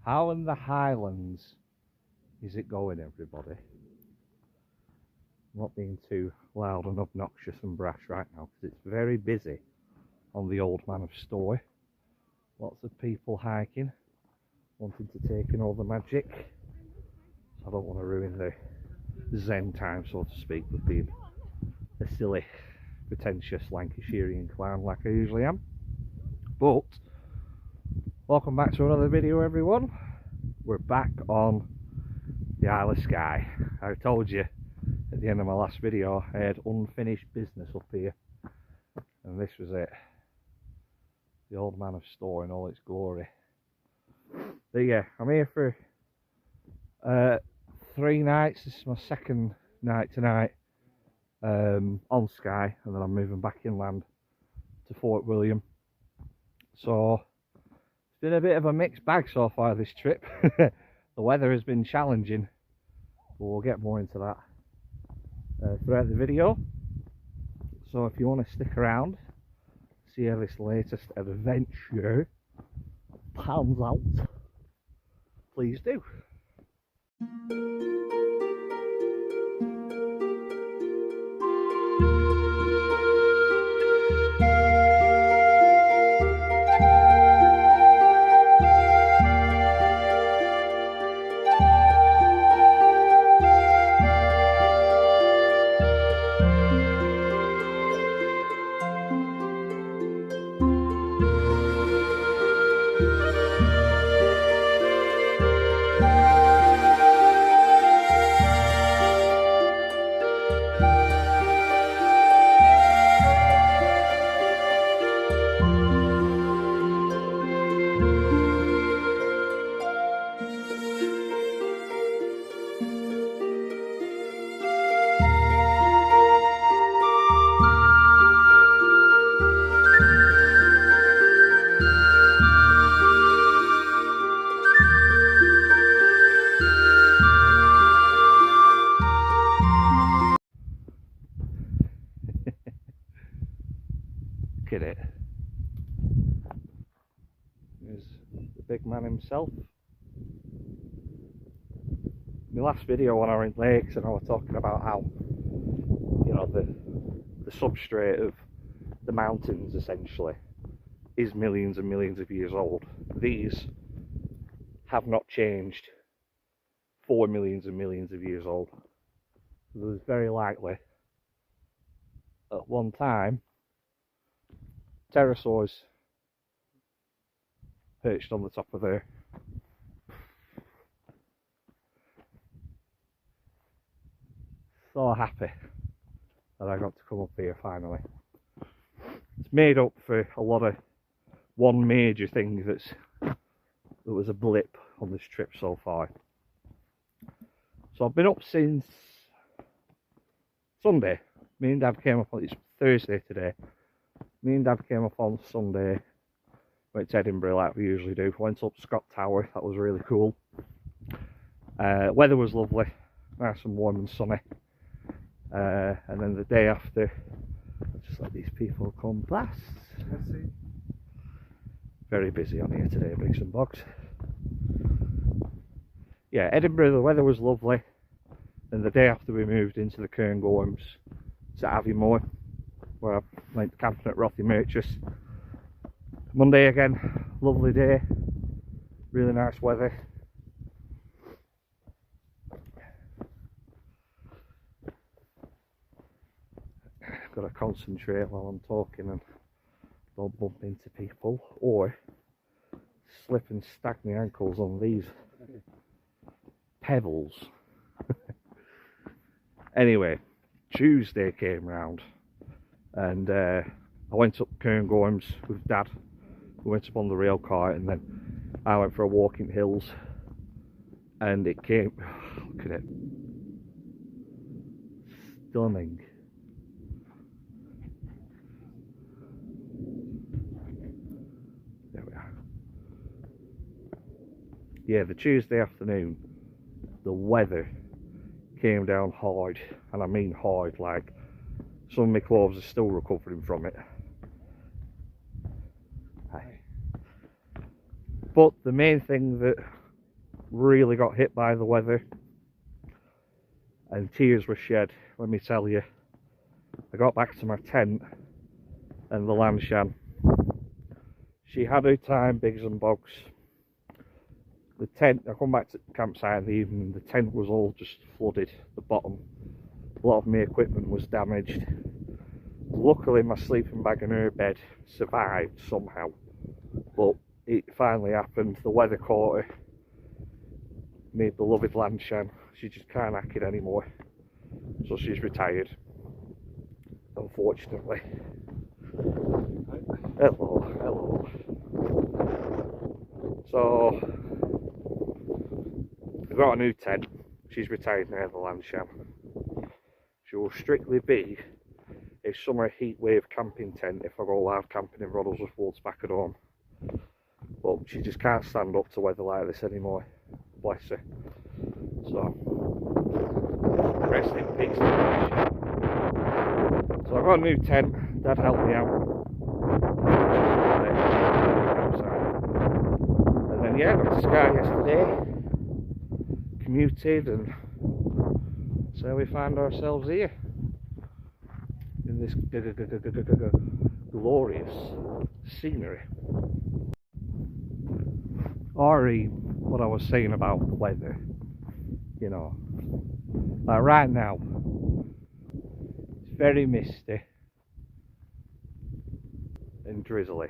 How in the Highlands is it going, everybody? I'm not being too loud and obnoxious and brash right now because it's very busy on the Old Man of Skye. Lots of people hiking, wanting to take in all the magic. So I don't want to ruin the Zen time, so to speak, with being a silly, pretentious Lancashirian clown like I usually am. But welcome back to another video, everyone. We're back on the Isle of Skye. I told you at the end of my last video I had unfinished business up here, and this was it. The Old Man of Skye in all its glory. But yeah, I'm here for 3 nights. This is my second night tonight on Skye, and then I'm moving back inland to Fort William. So it's been a bit of a mixed bag so far this trip. The weather has been challenging, but we'll get more into that throughout the video. So if you want to stick around, see how this latest adventure pans out, please do. Look at it. There's the big man himself. My last video when I were in lakes and I was talking about how, you know, the substrate of the mountains essentially is millions and millions of years old. These have not changed for millions and millions of years old. There's very likely at one time pterosaurs perched on the top of there. So happy that I got to come up here finally. It's made up for a lot of one major thing that was a blip on this trip so far. So I've been up since Sunday. Me and Dad came up on, it's Thursday today. Me and Dad came up on Sunday, went to Edinburgh like we usually do, went up Scott Tower, that was really cool. Weather was lovely, nice and warm and sunny. And then the day after, I'll just let these people come past. Very busy on here today, Briggs and Bogs. Yeah, Edinburgh, the weather was lovely. And the day after we moved into the Cairngorms to Aviemore, where I went camping at Rothy Merchus. Monday again, lovely day, really nice weather. Got to concentrate while I'm talking and don't bump into people or slip and stack my ankles on these pebbles. Anyway, Tuesday came round and I went up Cairngorms with Dad. We went up on the rail car and then I went for a walk in hills, and it came, look at it, stunning. There we are. Yeah, the Tuesday afternoon, the weather came down hard, and I mean hard, like some of my clothes are still recovering from it. Hi. But the main thing that really got hit by the weather, and tears were shed, let me tell you, I got back to my tent and the Lanshan. She had her time, Biggs and Bogs. The tent, I come back to the campsite in the evening, the tent was all just flooded, the bottom. A lot of my equipment was damaged. Luckily my sleeping bag and her bed survived somehow, but it finally happened. The weather caught her. My beloved Lanshan, she just can't hack it anymore, so she's retired, unfortunately. Hello. So I got a new tent. She's retired now, the Lanshan. She will strictly be a summer heatwave camping tent if I go wild camping in Roddlesworth Woods back at home. But she just can't stand up to weather like this anymore. Bless her. So, rest in peace. So I got a new tent. Dad helped me out. And then yeah, I got to Skye yesterday. Commuted, and so we find ourselves here in this glorious scenery. Already, what I was saying about weather, you know, like right now, it's very misty and drizzly.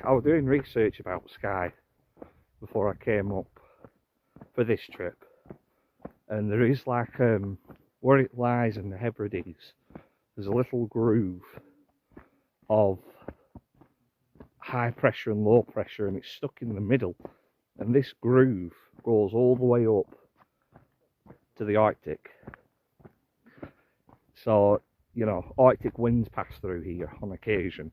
I was doing research about Skye before I came up for this trip, and there is like where it lies in the Hebrides, there's a little groove of high pressure and low pressure, and it's stuck in the middle, and this groove goes all the way up to the Arctic. So, you know, Arctic winds pass through here on occasion.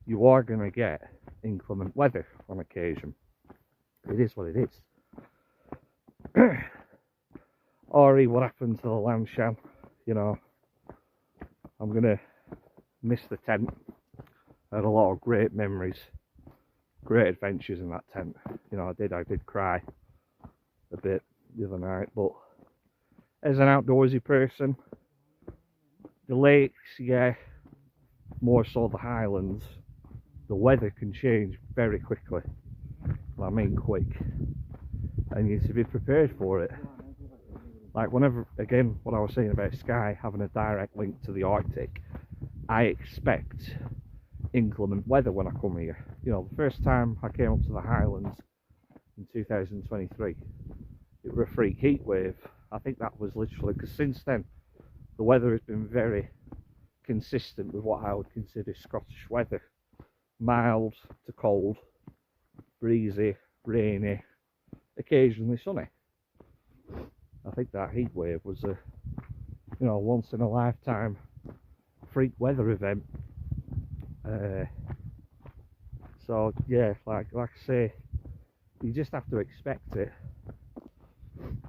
You are going to get inclement weather on occasion. It is what it is. Ori, what happened to the Lanshan? You know, I'm going to miss the tent. I had a lot of great memories, great adventures in that tent. You know, I did cry a bit the other night, but as an outdoorsy person, the lakes, yeah, more so the highlands, the weather can change very quickly. I mean quick, and you need to be prepared for it. Like whenever, again, what I was saying about Skye having a direct link to the Arctic, I expect inclement weather when I come here. You know, the first time I came up to the Highlands in 2023, it was a freak heat wave. I think that was literally, because since then the weather has been very consistent with what I would consider Scottish weather. Mild to cold, breezy, rainy, occasionally sunny. I think that heat wave was a, you know, once in a lifetime freak weather event. So yeah, like I say, you just have to expect it.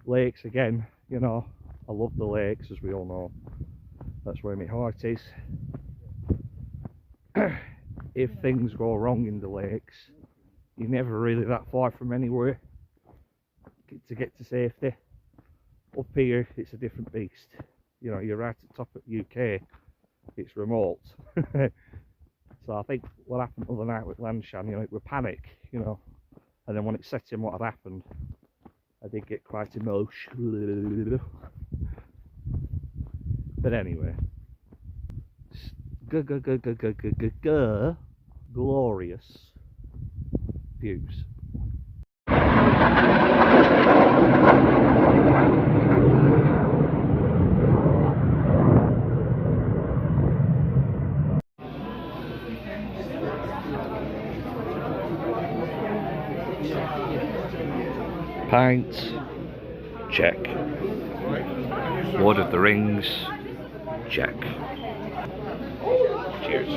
Lakes again, you know, I love the lakes, as we all know. That's where my heart is. If things go wrong in the lakes, you're never really that far from anywhere to get to safety. Up here, it's a different beast. You know, you're right at the top of the UK, it's remote. So I think what happened the other night with Lanshan, you know, it was panic, you know, and then when it set in what had happened, I did get quite emotional. But anyway, glorious views. Pints, check. Lord of the Rings, check. Cheers.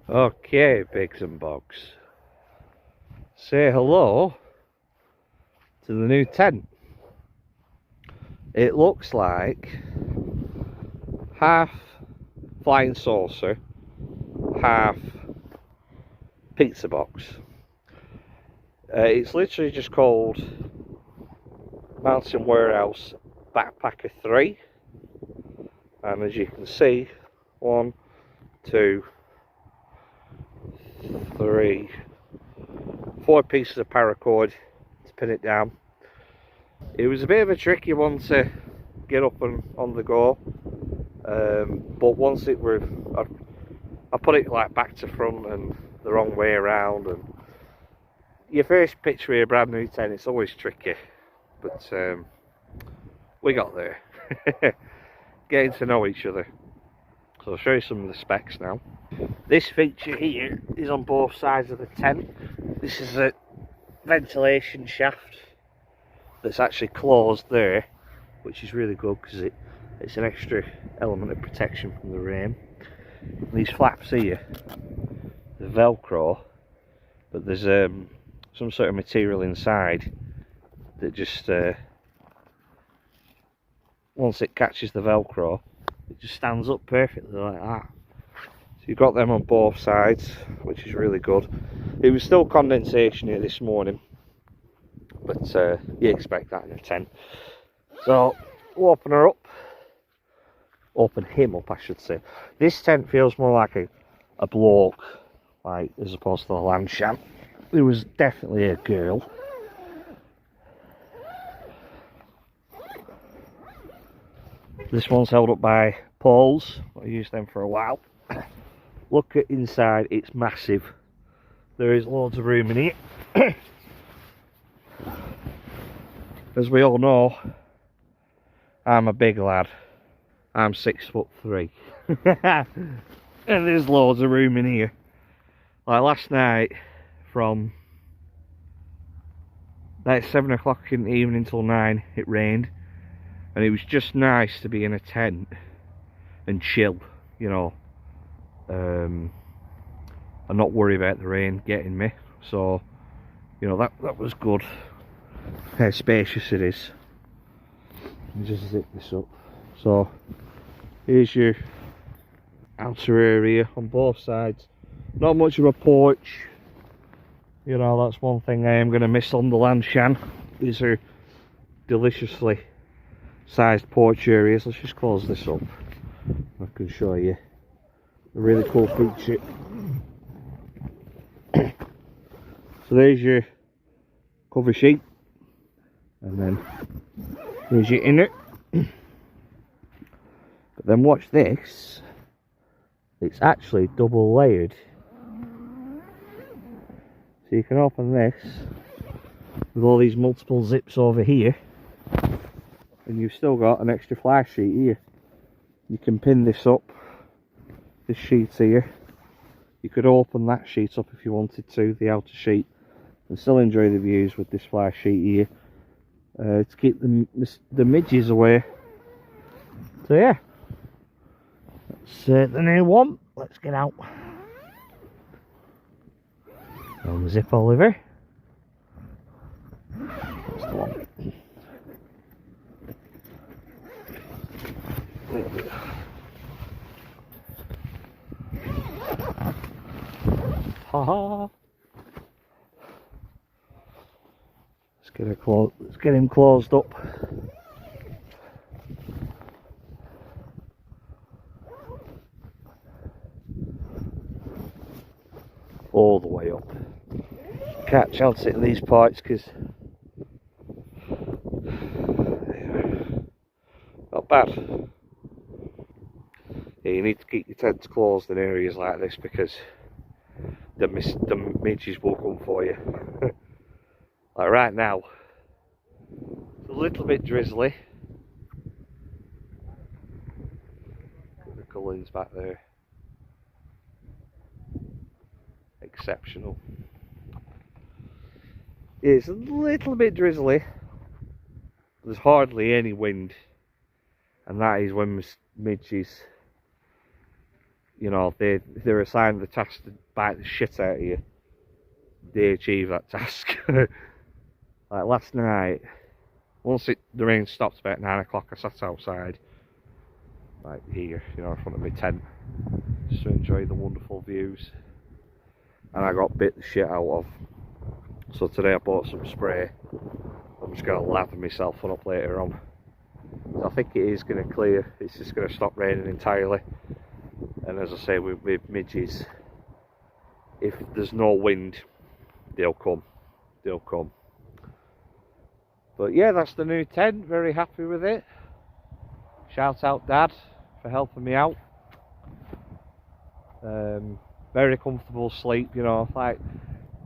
Okay, Biggs and Bogs. Say hello to the new tent. It looks like half flying saucer, half pizza box. It's literally just called Mountain Warehouse Backpacker 3, and as you can see, 1, 2, 3, 4 pieces of paracord to pin it down. It was a bit of a tricky one to get up and on the go, but once it were, I put it like back to front and the wrong way around, and your first pitch with a brand new tent, it's always tricky, but we got there. Getting to know each other. So I'll show you some of the specs now. This feature here is on both sides of the tent. This is a ventilation shaft that's actually closed there, which is really good because it's an extra element of protection from the rain. These flaps here, the Velcro, but there's some sort of material inside that just once it catches the Velcro, it just stands up perfectly like that. So you've got them on both sides, which is really good. It was still condensation here this morning, but you expect that in a tent. So we'll open her up. Open him up, I should say. This tent feels more like a bloke, like, as opposed to the Lanshan. It was definitely a girl. This one's held up by poles. I used them for a while. Look at inside, it's massive. There is loads of room in here. As we all know, I'm a big lad. I'm 6'3". And there's loads of room in here. Like last night, from like 7 o'clock in the evening till 9, it rained. And it was just nice to be in a tent and chill, you know, and not worry about the rain getting me. So, you know, that was good. How spacious it is. Let me just zip this up. So, here's your outer area on both sides. Not much of a porch. You know, that's one thing I am going to miss on the Lanshan. These are deliciously sized porch areas. Let's just close this up. I can show you a really cool feature. So there's your cover sheet, and then there's your inner. But then watch this. It's actually double layered. So you can open this with all these multiple zips over here, and you've still got an extra fly sheet here. You can pin this up, this sheet here. You could open that sheet up if you wanted to, the outer sheet, and still enjoy the views with this fly sheet here, to keep the midges away. So yeah, that's the new one. Let's get out. Unzip Oliver. That's the one. Ha. Let's get him closed up. All the way up. Can't chance it in these parts because not bad. Yeah, you need to keep your tents closed in areas like this because the midges will come for you. Like right now, it's a little bit drizzly. The colours back there, exceptional. It's a little bit drizzly. There's hardly any wind, and that is when midges, you know, they're assigned the task to bite the shit out of you. They achieve that task. Like last night, Once the rain stopped about 9 o'clock, I sat outside, like here, you know, in front of my tent, just to enjoy the wonderful views. And I got bit the shit out of. So today I bought some spray. I'm just going to lather myself one up later on. I think it is going to clear. It's just going to stop raining entirely. And as I say, with midges, if there's no wind, they'll come. They'll come. But yeah, that's the new tent. Very happy with it. Shout out Dad for helping me out. Very comfortable sleep, you know. Like,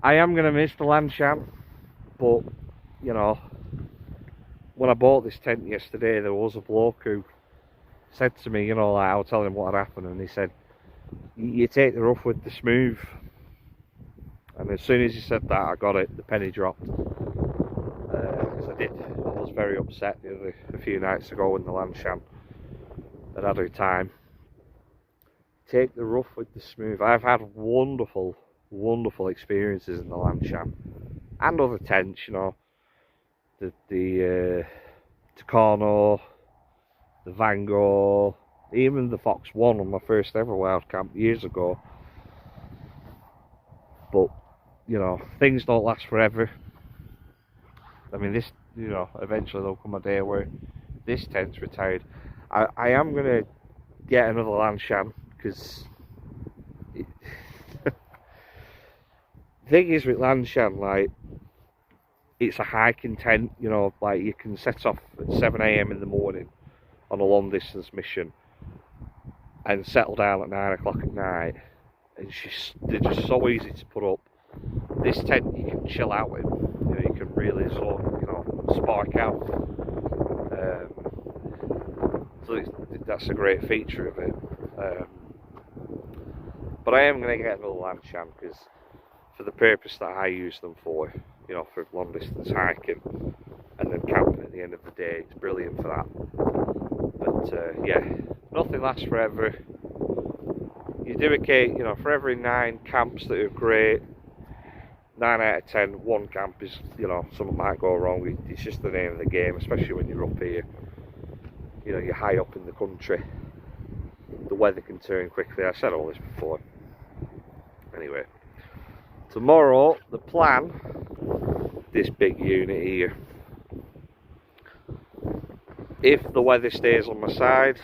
I am going to miss the Lanshan, but you know, when I bought this tent yesterday, there was a bloke who said to me, you know, like, I was telling him what had happened, and he said, you take the rough with the smooth. And as soon as he said that, I got it. The penny dropped. Because I was very upset a few nights ago when the Lanshan had her time. Take the rough with the smooth. I've had wonderful experiences in the Lanshan and other tents, you know, the Tucano, the Vango, even the Fox 1 on my first ever wild camp years ago. But you know, things don't last forever. I mean, this, you know, eventually there'll come a day where this tent's retired. I am gonna get another Lanshan, because the thing is with Lanshan, like, it's a hiking tent, you know, like you can set off at 7 AM in the morning on a long distance mission and settle down at 9 o'clock at night, and they're just so easy to put up. This tent you can chill out in, you know, you can really sort of, you know, spark out. So that's a great feature of it. But I am going to get another Lanshan, because for the purpose that I use them for, you know, for long distance hiking and then camping at the end of the day, it's brilliant for that. But yeah, nothing lasts forever. You do you know, for every 9 camps that are great, 9 out of 10, one camp is, you know, something might go wrong. It's just the name of the game, especially when you're up here. You know, you're high up in the country. The weather can turn quickly. I've said all this before. Anyway, tomorrow, the plan, this big unit here. If the weather stays on my side,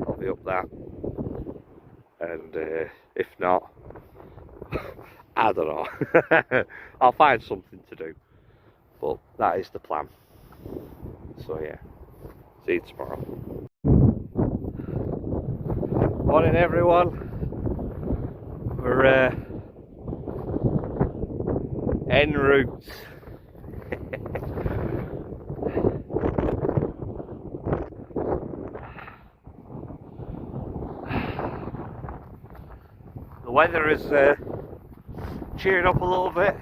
I'll be up that. And if not, I don't know. I'll find something to do. But that is the plan. So yeah, see you tomorrow. Morning everyone. We're en route. The weather is cheered up a little bit.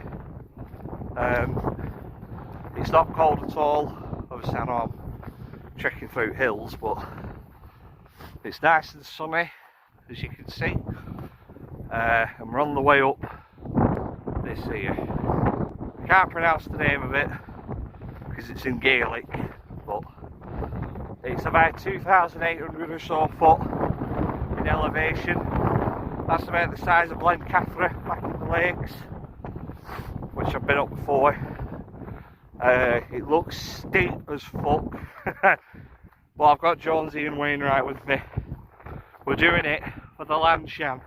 It's not cold at all. Obviously I know I'm trekking through hills, but it's nice and sunny, as you can see. And we're on the way up this here. I can't pronounce the name of it because it's in Gaelic, but it's about 2,800 or so foot in elevation. That's about the size of Blencathra back in the lakes, which I've been up before. It looks steep as fuck, but I've got Jonesy and Wainwright with me. We're doing it for the Lanshan.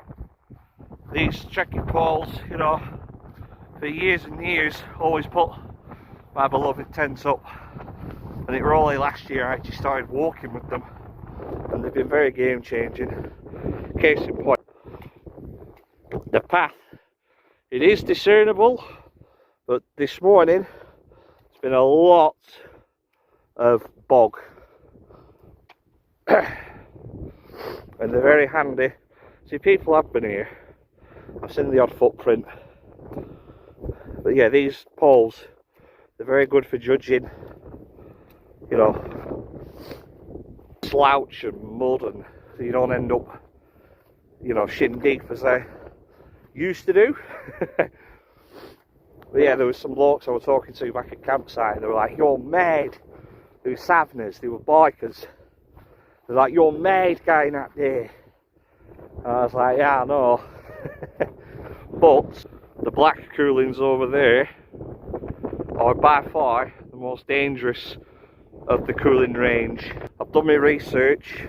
These trekking poles, you know, for years and years, always put my beloved tents up. And it were only last year I actually started walking with them, and they've been very game changing. Case in point, the path, it is discernible, but this morning it's been a lot of bog. And they're very handy. See, people have been here. I've seen the odd footprint. But yeah, these poles, they're very good for judging, you know, slouch and mud, and so you don't end up, you know, shin deep as I used to do. But yeah, there was some blokes I was talking to back at campsite, and they were like, "You're mad. They were Savners, they were bikers. They're like, you're made going that day. And I was like, yeah, I know. But the black coolings over there are by far the most dangerous of the cooling range. I've done my research,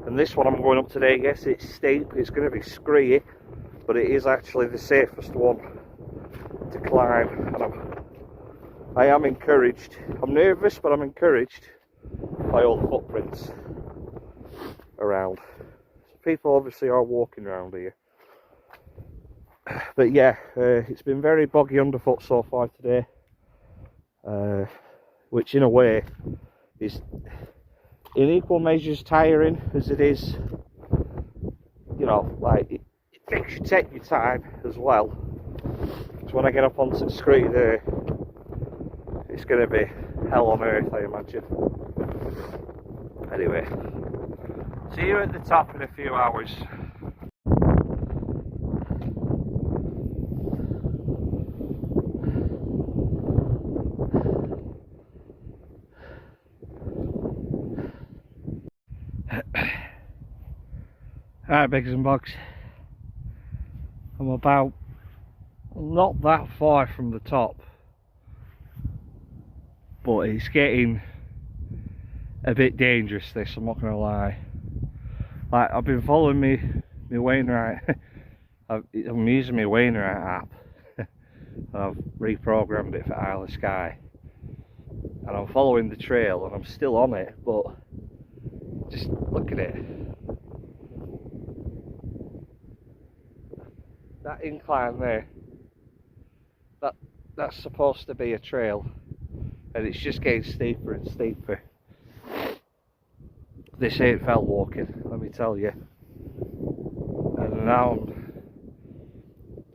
and this one I'm going up today, yes, it's steep, it's going to be scree, but it is actually the safest one to climb, and I am encouraged. I'm nervous, but I'm encouraged by all the footprints around. So people obviously are walking around here. But yeah, it's been very boggy underfoot so far today, which in a way is in equal measures tiring as it is, you know, like it makes you take your time as well. So when I get up onto the screen there, it's going to be hell on earth, I imagine. Anyway, see you at the top in a few hours. Alright, Bigs and Bogs, I'm about not that far from the top, but it's getting a bit dangerous, this, I'm not gonna lie. Like, I've been following me Wainwright, I'm using my Wainwright app, and I've reprogrammed it for Isle of Skye, and I'm following the trail and I'm still on it, but just look at it. That incline there, that's supposed to be a trail, and it's just getting steeper and steeper. This ain't fell walking, let me tell you. And now I'm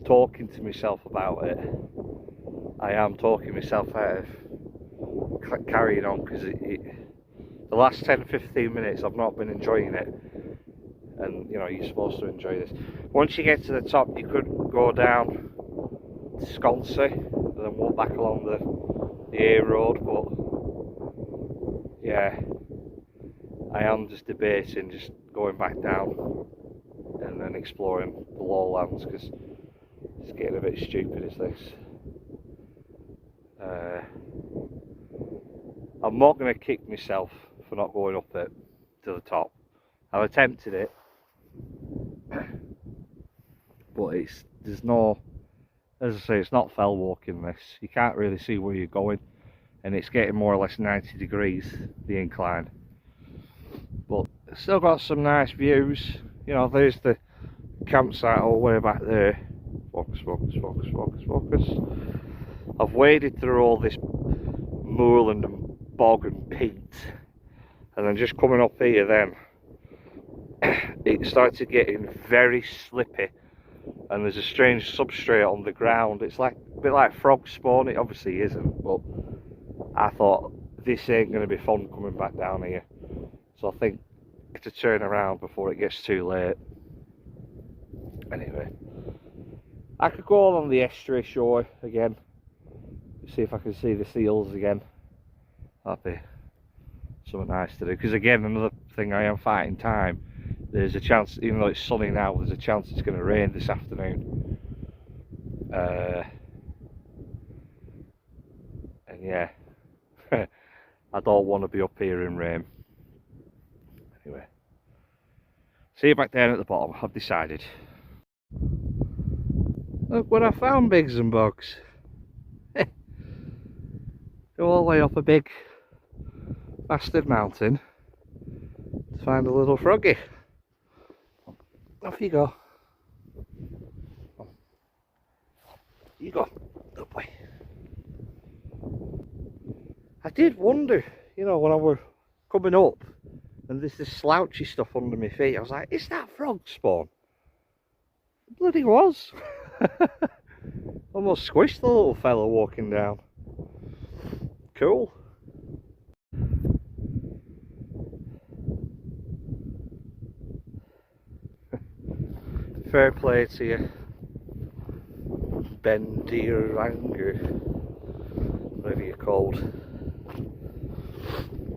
talking to myself about it. I am talking myself out of carrying on, because the last 10-15 minutes I've not been enjoying it. And you know, you're supposed to enjoy this. Once you get to the top, you could go down to Skye and then walk back along the A road, but yeah, I am just debating just going back down and then exploring the lowlands, because it's getting a bit stupid as this. I'm not going to kick myself for not going up it to the top. I've attempted it, but there's no, as I say, it's not fell walking this. You can't really see where you're going, and it's getting more or less 90 degrees, the incline. But it's still got some nice views. You know, there's the campsite all the way back there. Focus, focus, focus, focus, focus. I've waded through all this moorland and bog and peat, and then just coming up here then, it started getting very slippy, and there's a strange substrate on the ground. It's like a bit like frog spawn. It obviously isn't, but I thought this ain't going to be fun coming back down here, so I think to turn around before it gets too late. Anyway, I could go on the estuary shore again, see if I can see the seals again. That'd be something nice to do, because again, another thing, I am fighting time. There's a chance, even though it's sunny now, there's a chance it's going to rain this afternoon. And yeah, I don't want to be up here in rain. Anyway, see you back down at the bottom, I've decided. Look what I found, Bigs and Bogs. Go all the way up a big bastard mountain to find a little froggy. Off you go. You go. Good boy. I did wonder, you know, when I were coming up and there's this slouchy stuff under my feet, I was like, is that frog spawn? It bloody was. Almost squished the little fella walking down. Cool. Fair play to you, Bendir Ranger, whatever you're called.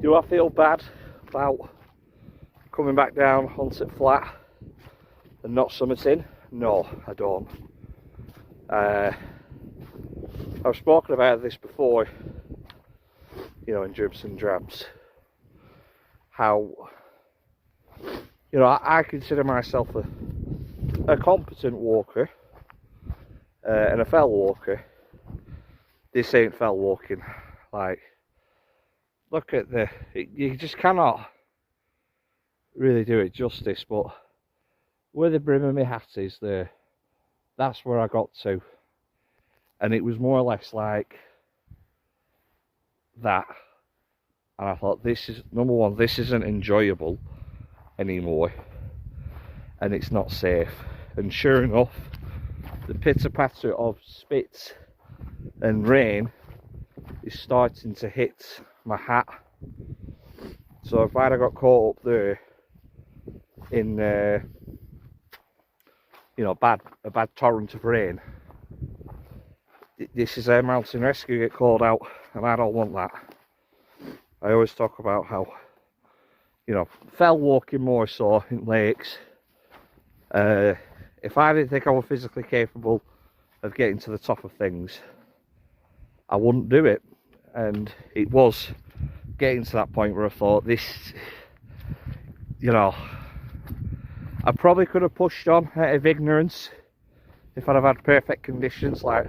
Do I feel bad about coming back down onto flat and not summiting? No, I don't. I've spoken about this before, you know, in dribs and drabs, how, you know, I consider myself a competent walker and a fell walker. This ain't fell walking. Like, look at you just cannot really do it justice, but where the brim of my hat is there, that's where I got to. And it was more or less like that. And I thought, this is, number one, this isn't enjoyable anymore. And it's not safe. And sure enough, the pitter-patter of spit and rain is starting to hit my hat. So if I'd have got caught up there in you know, a bad torrent of rain, this is a mountain rescue get called out, and I don't want that. I always talk about how, you know, fell walking more so in lakes. If I didn't think I was physically capable of getting to the top of things, I wouldn't do it. And it was getting to that point where I thought, this, you know, I probably could have pushed on out of ignorance if I'd have had perfect conditions, like,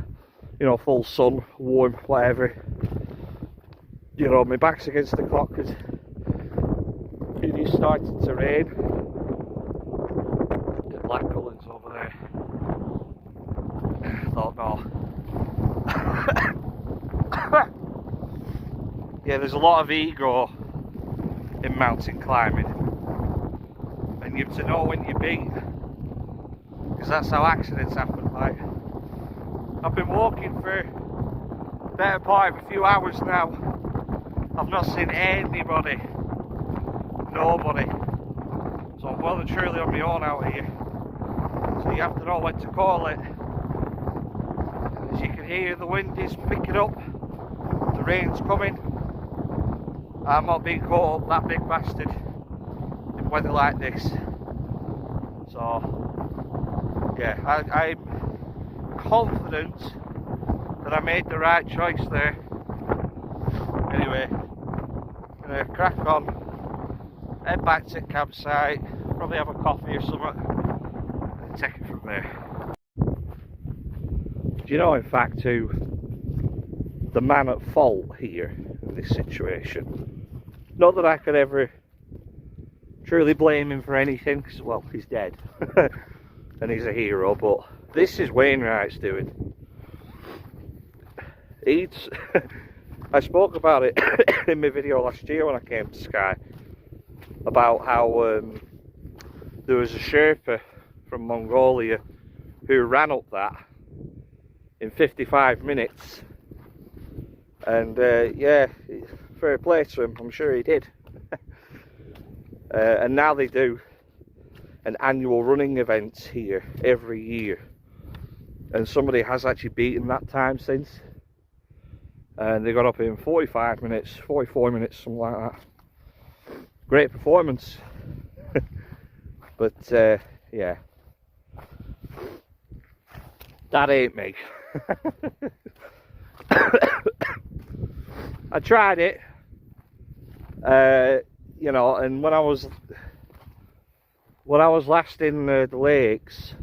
you know, full sun, warm, whatever. You know, my back's against the clock because it is starting to rain. The black colours over there. I thought, no. Yeah, there's a lot of ego in mountain climbing, and you have to know when you're beat, because that's how accidents happen. Like, I've been walking for the better part of a few hours now. I've not seen anybody, nobody. So I'm well and truly on my own out here. So you have to know when to call it. As you can hear, the wind is picking up, the rain's coming. I'm not being caught up, that big bastard, in weather like this. So, yeah, I'm confident that I made the right choice there. Anyway, I'm gonna crack on, head back to the campsite, probably have a coffee or something, and take it from there. Do you know, in fact, who the man at fault here in this situation? Not that I could ever truly blame him for anything, because, well, he's dead and he's a hero, but this is Wainwright's doing. I spoke about it in my video last year when I came to Skye, about how there was a Sherpa from Mongolia who ran up that in 55 minutes, and yeah, fair play to him, I'm sure he did. And now they do an annual running event here every year, and somebody has actually beaten that time since, and they got up in 45 minutes, 44 minutes, something like that. Great performance. But yeah, that ain't me. I tried it, you know, and when I was last in the lakes,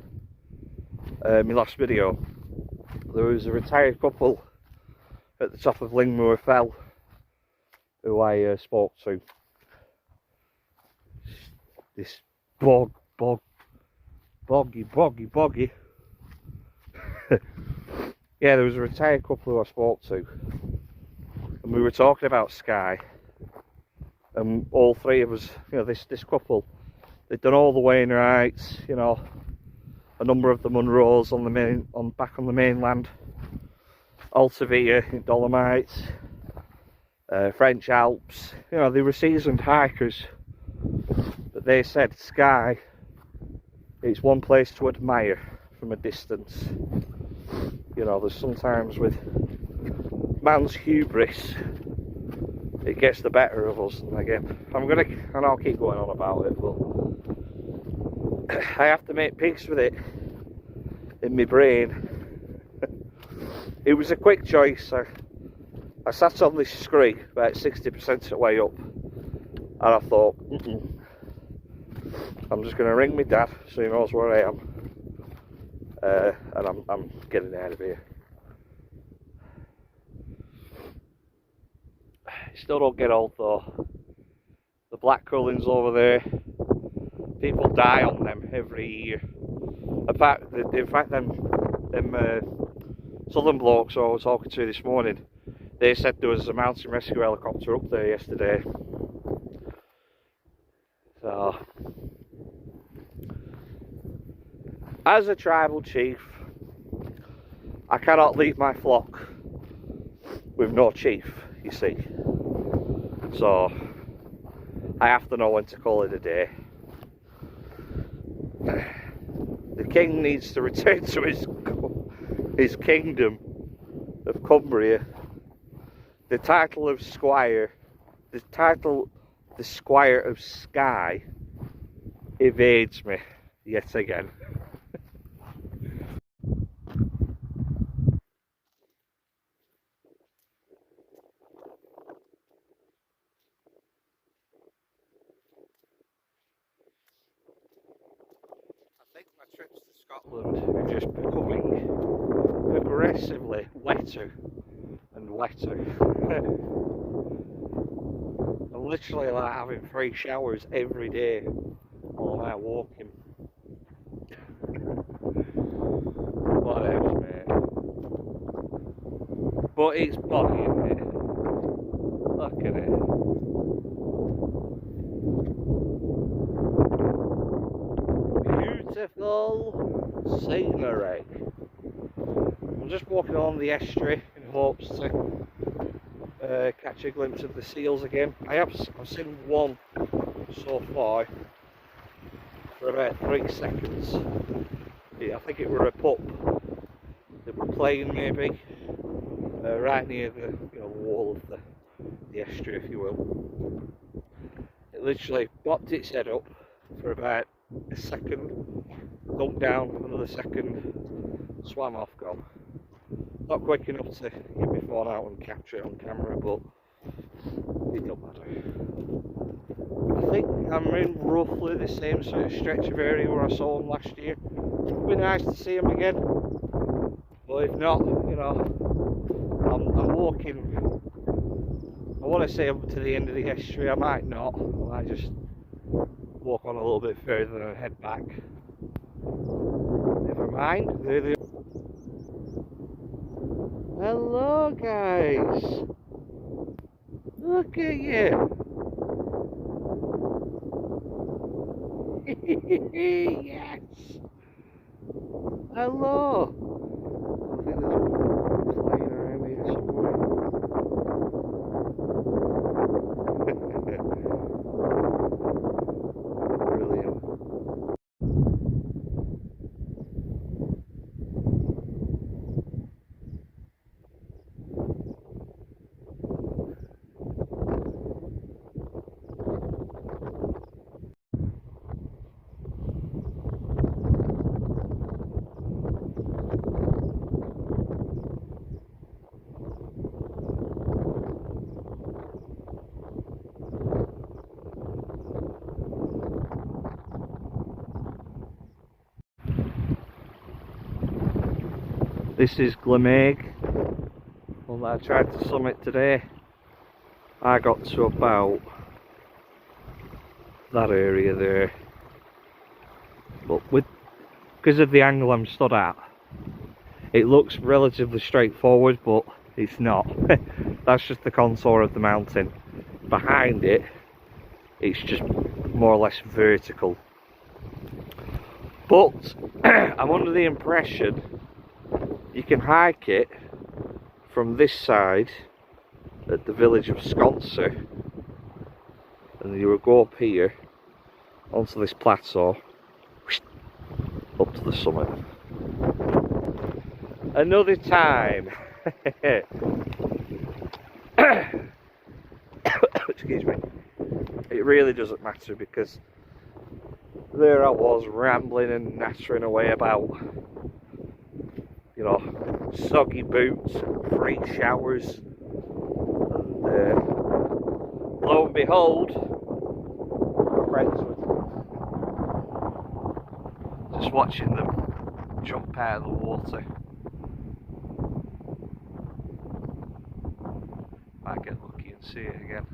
my last video, there was a retired couple at the top of Lingmoor Fell who I spoke to. This boggy. Yeah, there was a retired couple who I spoke to, and we were talking about Skye, and all three of us, you know, this couple, they'd done all the Wainwrights, you know, a number of the Munros back on the mainland, Altavia in Dolomites, French Alps, you know, they were seasoned hikers, but they said Skye, it's one place to admire from a distance. You know, there's sometimes with man's hubris, it gets the better of us. And again, and I'll keep going on about it, but I have to make peace with it in my brain. It was a quick choice. I sat on this Skye about 60% of the way up, and I thought, I'm just going to ring my dad so he knows where I am, and I'm getting out of here. Still don't get old though. The black cullings over there, people die on them every year. In fact, them southern blokes I was talking to this morning, they said there was a mountain rescue helicopter up there yesterday. So, as a tribal chief, I cannot lead my flock with no chief, you see. So, I have to know when to call it a day. The king needs to return to his kingdom of Cumbria. The title of Squire, the Squire of Skye, evades me yet again. I think my trips to Scotland are just becoming progressively wetter and wetter. I'm literally like having 3 showers every day while I'm out walking. What else, mate? But it's boggy, isn't it? Look at it. Beautiful scenery. I'm just walking along the estuary in hopes to catch a glimpse of the seals again. I've seen one so far for about 3 seconds. Yeah, I think it were a pup. They were playing maybe right near the wall of the estuary, if you will. It literally popped its head up for about a second, dunked down for another second, swam off, gone. Not quick enough to get my phone out and capture it on camera, but it don't matter. I think I'm in roughly the same sort of stretch of area where I saw them last year. It would be nice to see them again, but if not, I'm walking. I want to say up to the end of the estuary. I might not. I might just walk on a little bit further and head back. Never mind. Hello guys, look at you. Yes. Hello. I think there's one flying around here somewhere. Brilliant. This is Glameg, one that I tried to summit today. I got to about that area there, but because of the angle I'm stood at, it looks relatively straightforward, but it's not. That's just the contour of the mountain. Behind it, it's just more or less vertical. But I'm under the impression you can hike it from this side at the village of Skye, and you will go up here onto this plateau up to the summit. Another time. excuse me, it really doesn't matter, because there I was rambling and nattering away about, you know, soggy boots, free showers, and lo and behold, my friends were just watching them jump out of the water. Might get lucky and see it again.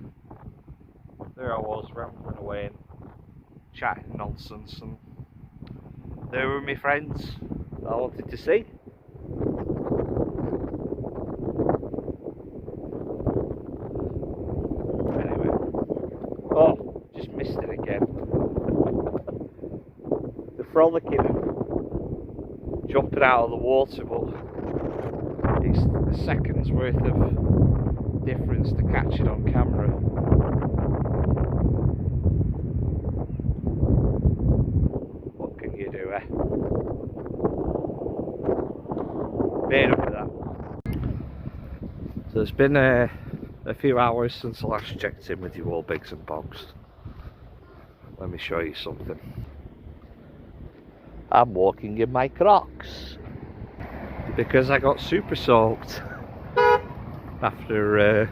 There I was rambling away and chatting nonsense, and there were my friends that I wanted to see. Anyway, oh, just missed it again. The frolicking and jumping out of the water, but it's a second's worth of difference to catch it on camera. What can you do, eh? Made up with that. So it's been a few hours since I last checked in with you all bigs and bogs. Let me show you something. I'm walking in my Crocs because I got super soaked after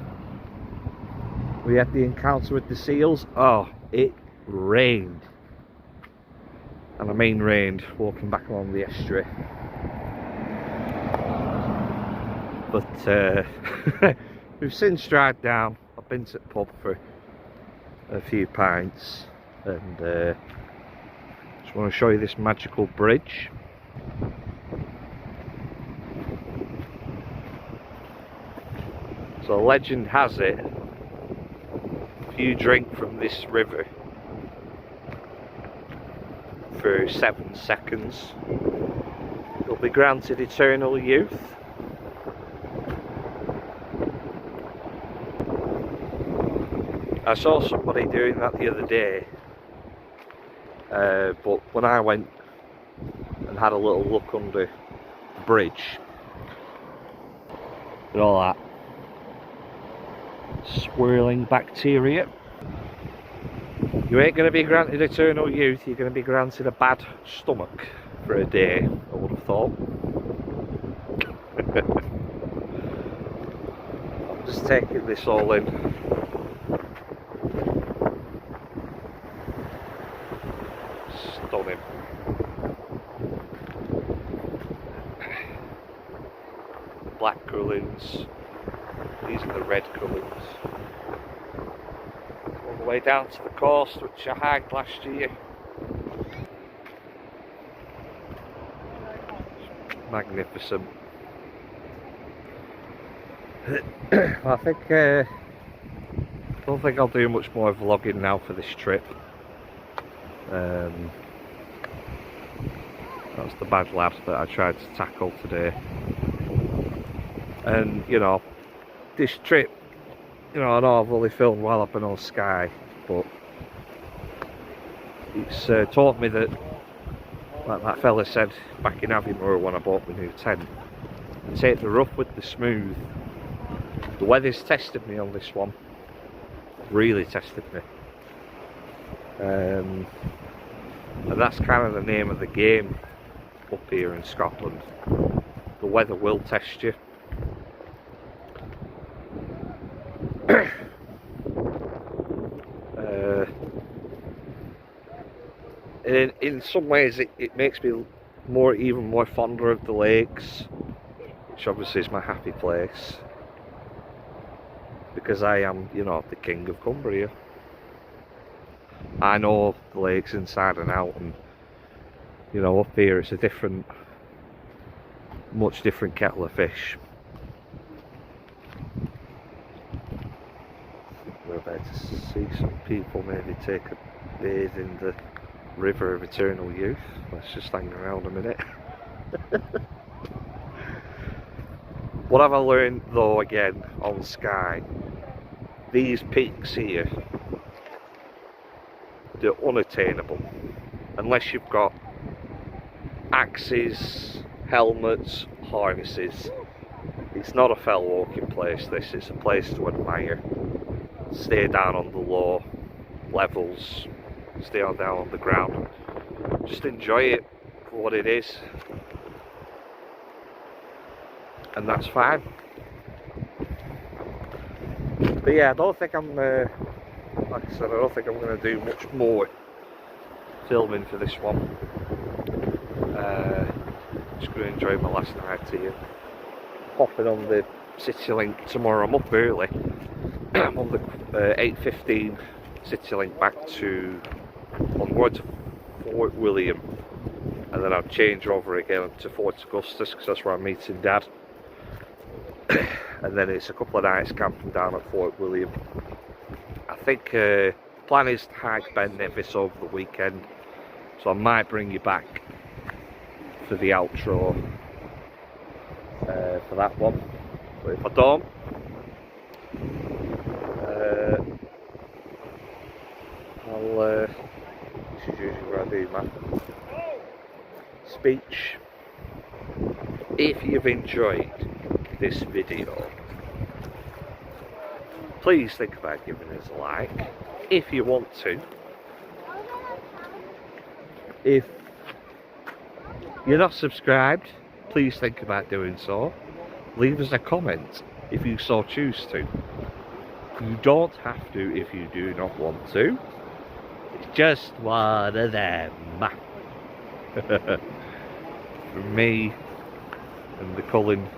we had the encounter with the seals. Oh, it rained, and I mean rained, walking back along the estuary. But we've since dried down. I've been to the pub for a few pints, and just want to show you this magical bridge. So legend has it, if you drink from this river for 7 seconds, you'll be granted eternal youth. I saw somebody doing that the other day, but when I went and had a little look under the bridge, and all that swirling bacteria, you ain't going to be granted eternal youth, you're going to be granted a bad stomach for a day, I would have thought. I'm just taking this all in. Stunning. Black cullens. These are the red cullens. All the way down to the coast, which I hiked last year. Magnificent. I think I don't think I'll do much more vlogging now for this trip. That's the bad lad that I tried to tackle today. And you know, this trip, you know, I know I've only filmed while I've been on Skye, but it's taught me that, like that fella said back in Aviemore when I bought my new tent, take the rough with the smooth. The weather's tested me on this one, really tested me, and that's kind of the name of the game up here in Scotland. The weather will test you. In some ways it makes me even more fonder of the lakes, which obviously is my happy place, because I am, you know, the king of Cumbria. I know the lakes inside and out, and you know, up here it's a different, much different kettle of fish. We're about to see some people maybe take a bathe in the river of eternal youth. Let's just hang around a minute. What have I learned though, again, on Skye? These peaks here, they're unattainable unless you've got axes, helmets, harnesses. It's not a fell walking place, this. It's a place to admire, stay down on the low levels, stay on down on the ground, just enjoy it for what it is, and that's fine. But yeah, I don't think I'm like I said, I don't think I'm going to do much more filming for this one. Just going to enjoy my last night here. Hopping on the City Link tomorrow. I'm up early. I'm on the 8:15 City Link back to. I'm going to Fort William, and then I'll change over again to Fort Augustus because that's where I'm meeting Dad. And then it's a couple of nights camping down at Fort William. I think plan is to hike Ben Nevis over the weekend, so I might bring you back for the outro for that one. But if I don't, I'll this is usually what I do, man. Speech. If you've enjoyed this video, please think about giving us a like if you want to. If you're not subscribed, please think about doing so. Leave us a comment if you so choose to. You don't have to if you do not want to. It's just one of them. From me and the Cullen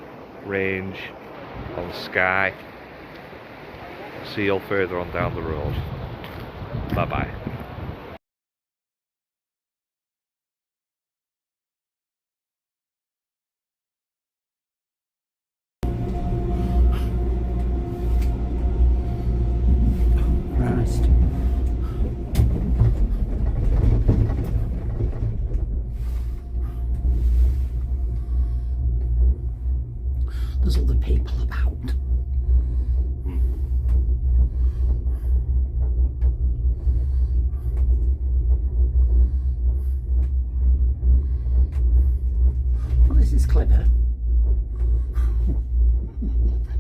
Range on Skye. See you all further on down the road. Bye bye. Christ. There's other people about. Well, this is clever.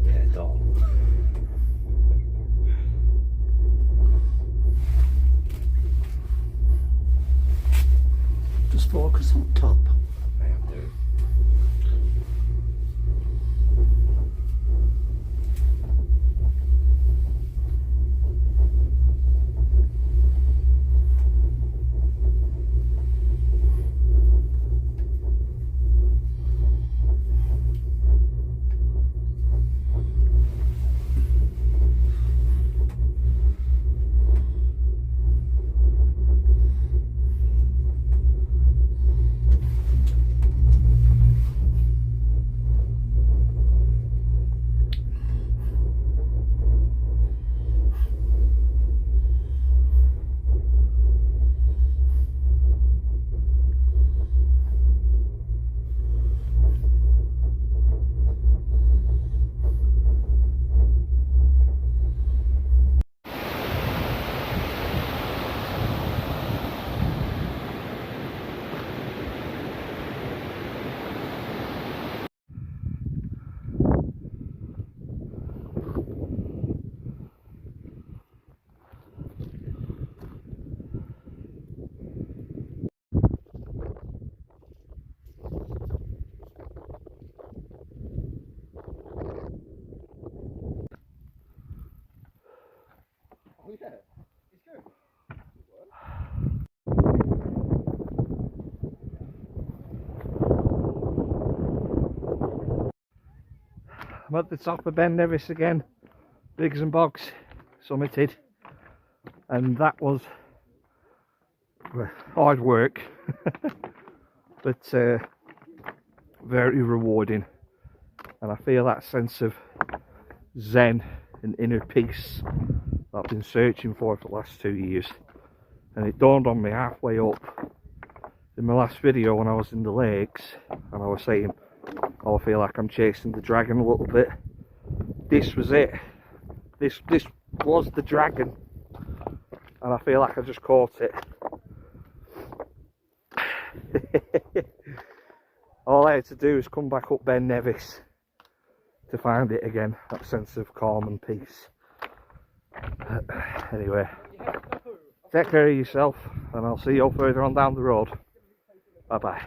Yeah, don't. Just focus on top. I am doing. Oh yeah, it's good. I'm at the top of Ben Nevis again, Biggs and Bogs summited, and that was hard work but very rewarding, and I feel that sense of zen and inner peace that I've been searching for the last 2 years. And it dawned on me halfway up in my last video when I was in the lakes and I was saying, oh, I feel like I'm chasing the dragon a little bit. This was it. This was the dragon, and I feel like I just caught it. All I had to do is come back up Ben Nevis to find it again, that sense of calm and peace. Anyway, take care of yourself, and I'll see you all further on down the road. Bye bye.